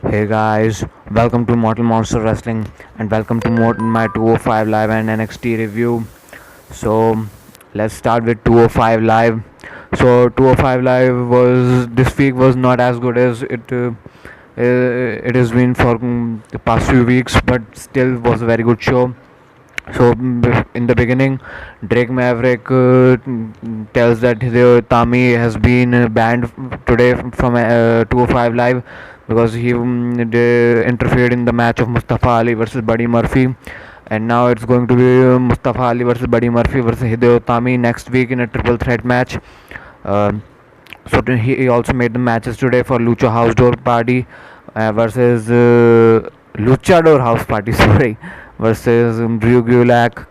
Hey guys, welcome to Mortal Monster Wrestling and welcome to my 205 Live and NXT review. So, let's start with 205 Live. So, 205 Live was this week was not as good as it has been for the past few weeks, but still was a very good show. So in the beginning, Drake Maverick tells that Tami has been banned today from 205 Live because he interfered in the match of Mustafa Ali versus Buddy Murphy, and now it's going to be Mustafa Ali versus Buddy Murphy versus Hideo Tami next week in a triple threat match. Uh, he also made the matches today for Lucha House Door Party versus Luchador House Party. Sorry, versus Drew Gulak,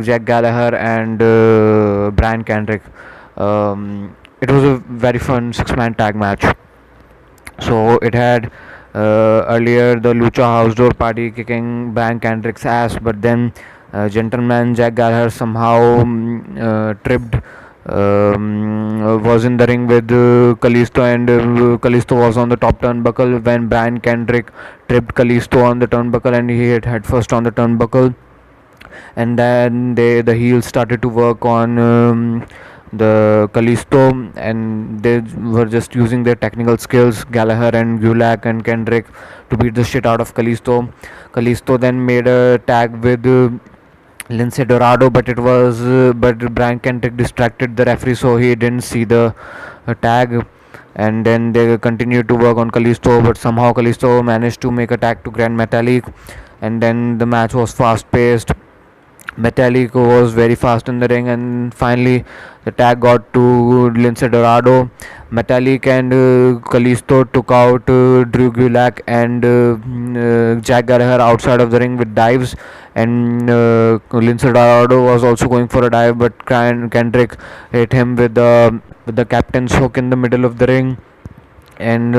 Jack Gallagher, and Brian Kendrick. It was a very fun six-man tag match. So it had earlier the Lucha House Door Party kicking Brian Kendrick's ass, but then gentleman Jack Gallagher somehow tripped. Was in the ring with Kalisto, and Kalisto was on the top turnbuckle when Brian Kendrick tripped Kalisto on the turnbuckle, and he hit head first on the turnbuckle. And then the heels started to work on the Kalisto, and they were just using their technical skills, Gallagher and Gulak and Kendrick, to beat the shit out of Kalisto. Kalisto then made a tag with Lince Dorado, but Brian Kendrick distracted the referee, so he didn't see the tag. And then they continued to work on Kalisto, but somehow Kalisto managed to make a tag to Grand Metalik, and then the match was fast paced. Metallic was very fast in the ring, and finally the tag got to Lince Dorado. Metallic and Kalisto took out Drew Gulak and Jack Gallagher outside of the ring with dives, and Lince Dorado was also going for a dive, but Kendrick hit him with the captain's hook in the middle of the ring, and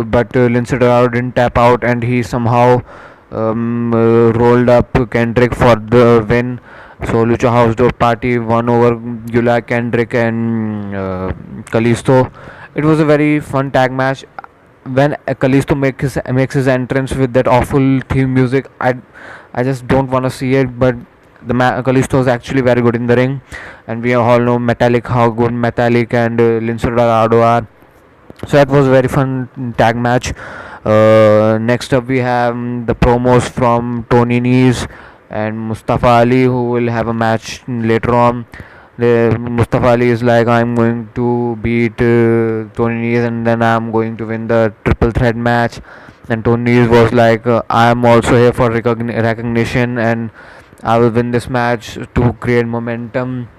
but Lince Dorado didn't tap out, and he somehow rolled up Kendrick for the win. So Lucha House Door Party won over Gulak, Kendrick, and Kalisto. It was a very fun tag match. When Kalisto makes his entrance with that awful theme music, I just don't want to see it. But Kalisto is actually very good in the ring, and we all know Metallic how good Metallic and Lince Dorado are. So that was a very fun tag match. Next up, we have the promos from Tony Nese and Mustafa Ali, who will have a match later on. Mustafa Ali is like, I'm going to beat Tony Nese, and then I'm going to win the triple threat match. And Tony Nese was like, I'm also here for recognition, and I will win this match to create momentum.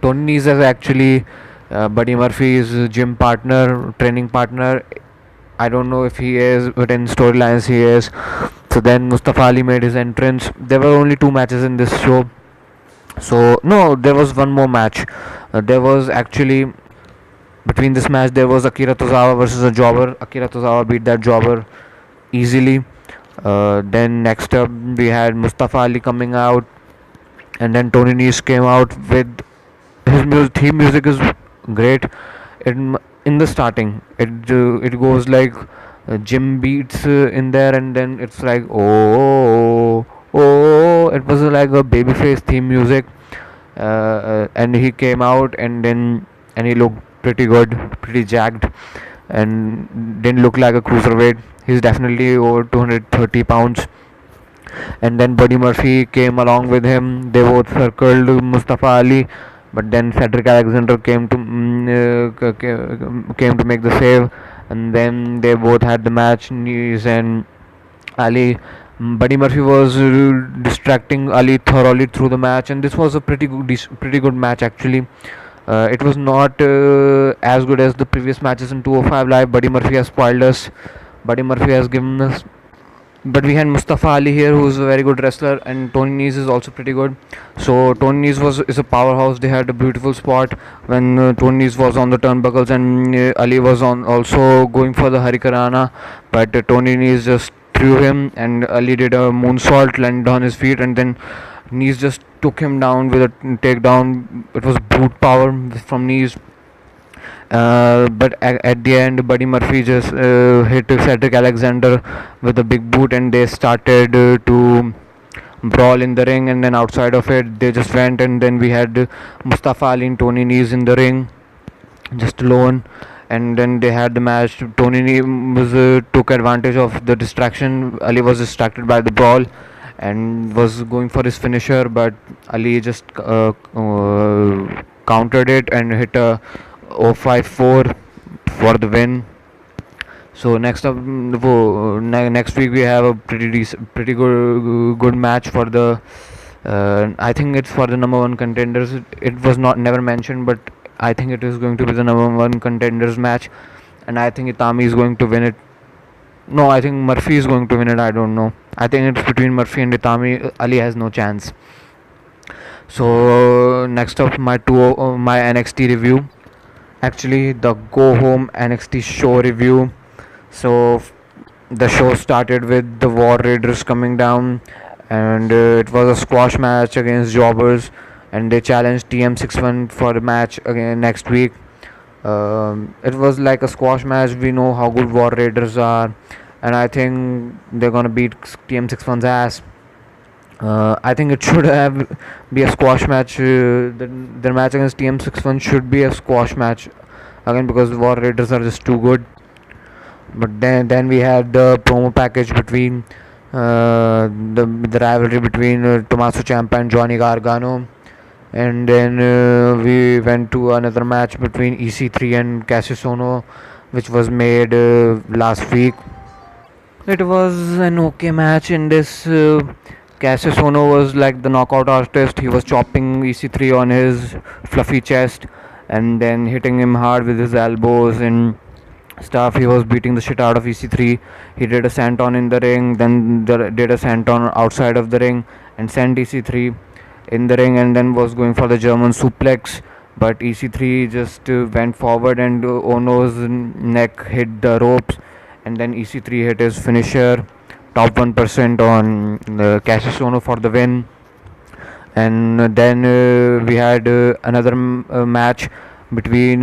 Tony Nese is actually Buddy Murphy's gym partner, training partner. I don't know if he is, but in storylines he is. So then Mustafa Ali made his entrance. There were only two matches in this show. So no, there was one more match. There was actually between this match there was Akira Tozawa versus a jobber. Akira Tozawa beat that jobber easily. Then next up we had Mustafa Ali coming out, and then Tony Nese came out with his theme music is great. In the starting, it goes like gym beats in there, and then it's like oh, it was like a babyface theme music, and he came out, and he looked pretty good, pretty jacked, and didn't look like a cruiserweight. He's definitely over 230 pounds. And then Buddy Murphy came along with him. They both circled Mustafa Ali, but then Cedric Alexander came to make the save, and then they both had the match. Nese and Ali. Buddy Murphy was distracting Ali thoroughly through the match, and this was a pretty good match actually. It was not as good as the previous matches in 205 Live. Buddy Murphy has spoiled us. Buddy Murphy has given us, but we had Mustafa Ali here, who is a very good wrestler, and Tony Nese is also pretty good. So Tony Nese is a powerhouse. They had a beautiful spot when Tony Nese was on the turnbuckles, and Ali was on also going for the Hurricanrana, but Tony Nese just threw him, and Ali did a moonsault, landed on his feet, and then Nese just took him down with a takedown. It was brute power from Nese, But at the end, Buddy Murphy just hit Cedric Alexander with a big boot, and they started to brawl in the ring. And then outside of it, they just went, and then we had Mustafa Ali and Tony Nese in the ring, just alone. And then they had the match. Tony Nese was took advantage of the distraction. Ali was distracted by the brawl and was going for his finisher, but Ali just countered it and hit a 054 for the win. So next up, next week we have a pretty good match for the. I think it's for the number one contenders. It was not never mentioned, but I think it is going to be the number one contenders match, and I think Itami is going to win it. No, I think Murphy is going to win it. I don't know. I think it's between Murphy and Itami. Ali has no chance. So next up, my NXT review. Actually, the go home NXT show review. So the show started with the War Raiders coming down, and it was a squash match against Jobbers, and they challenged TM61 for the match again next week. It was like a squash match. We know how good War Raiders are, and I think they're gonna beat TM61's ass. I think it should have be a squash match. Their match against TM61 should be a squash match again because War Raiders are just too good. But then we had the promo package between the rivalry between Tommaso Ciampa and Johnny Gargano, and then we went to another match between EC3 and Cassius Ohno, which was made last week. It was an okay match. In this, Cassius Ohno was like the knockout artist. He was chopping EC3 on his fluffy chest and then hitting him hard with his elbows and stuff. He was beating the shit out of EC3. He did a senton in the ring, then did a senton outside of the ring and sent EC3 in the ring, and then was going for the German suplex. But EC3 just went forward, and Ono's neck hit the ropes, and then EC3 hit his finisher, top 1% on Cassius Ohno for the win. And then we had another match between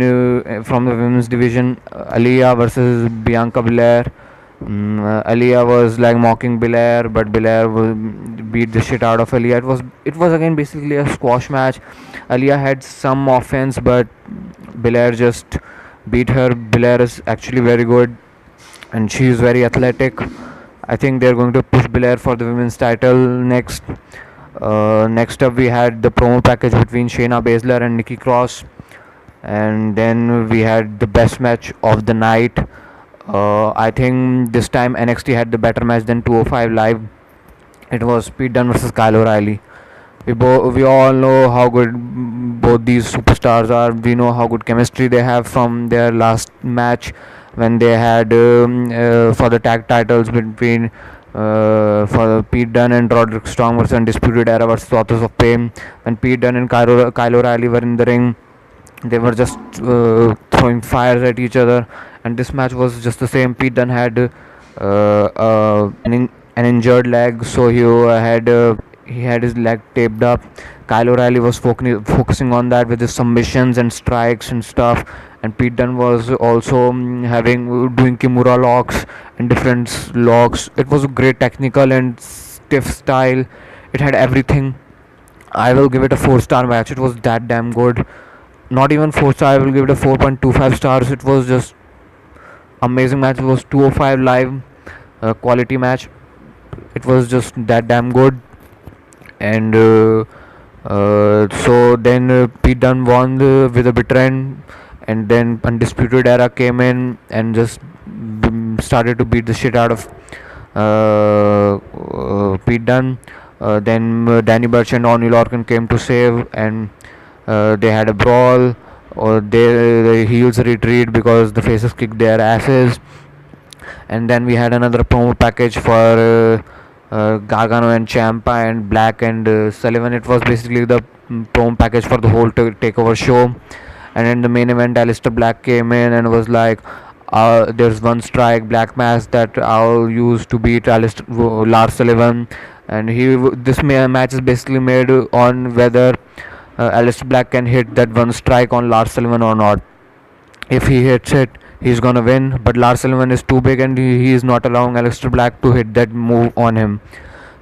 from the women's division, Aliyah versus Bianca Belair. Aliyah was like mocking Belair, but Belair beat the shit out of Aliyah. It was again basically a squash match. Aliyah had some offense, but Belair just beat her. Belair is actually very good, and she is very athletic. I think they're going to push Belair for the women's title next. Next up, we had the promo package between Shayna Baszler and Nikki Cross, and then we had the best match of the night. I think this time NXT had the better match than 205 Live. It was Pete Dunne versus Kyle O'Reilly. We all know how good both these superstars are. We know how good chemistry they have from their last match when they had for the tag titles between for Pete Dunne and Roderick Strong versus Undisputed Era versus Authors of Pain. When Pete Dunne and Kyle O'Reilly were in the ring, they were just throwing fires at each other, and this match was just the same. Pete Dunne had an injured leg, so he had his leg taped up. Kyle O'Reilly was focusing on that with his submissions and strikes and stuff, and Pete Dunne was also doing Kimura locks and different locks. It was a great technical and stiff style. It had everything. I will give it a 4-star match. It was that damn good. Not even 4-star. I will give it a 4.25 stars. It was just amazing match. It was 205 Live quality match. It was just that damn good. And so then Pete Dunne won with a bitter end, and then Undisputed Era came in and just started to beat the shit out of Pete Dunne. Then Danny Burch and Oney Lorcan came to save, and they had a brawl. Or the heels retreat because the faces kicked their asses. And then we had another promo package for Gargano and Ciampa and Black and Sullivan. It was basically the promo package for the whole takeover show. And in the main event, Aleister Black came in and was like, there's one strike black mass that I'll use to beat Lars Sullivan. And this match is basically made on whether Aleister Black can hit that one strike on Lars Sullivan or not. If he hits it, he's gonna win. But Lars Sullivan is too big, and he is not allowing Aleister Black to hit that move on him.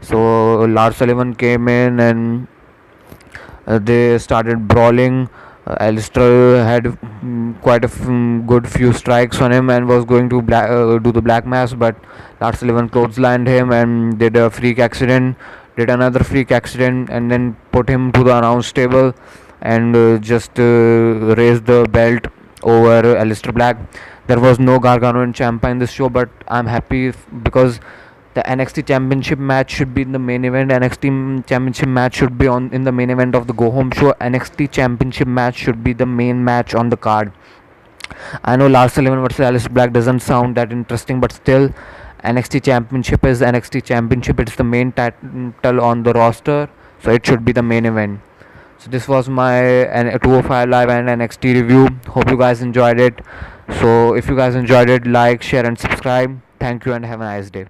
So Lars Sullivan came in, and they started brawling. Alistair had quite a good few strikes on him and was going to do the black mass, but Lars Sullivan clotheslined him and did a freak accident, did another freak accident, and then put him to the announce table and just raised the belt over Alistair Black. There was no Gargano and Ciampa in this show, but I'm happy because the NXT Championship match should be in the main event. NXT Championship match should be on in the main event of the Go Home show. NXT Championship match should be the main match on the card. I know Lars Sullivan versus Alistair Black doesn't sound that interesting, but still, NXT Championship is NXT Championship. It's the main title on the roster, so it should be the main event. So this was my 205 Live and NXT review. Hope you guys enjoyed it. So if you guys enjoyed it, like, share, and subscribe. Thank you and have a nice day.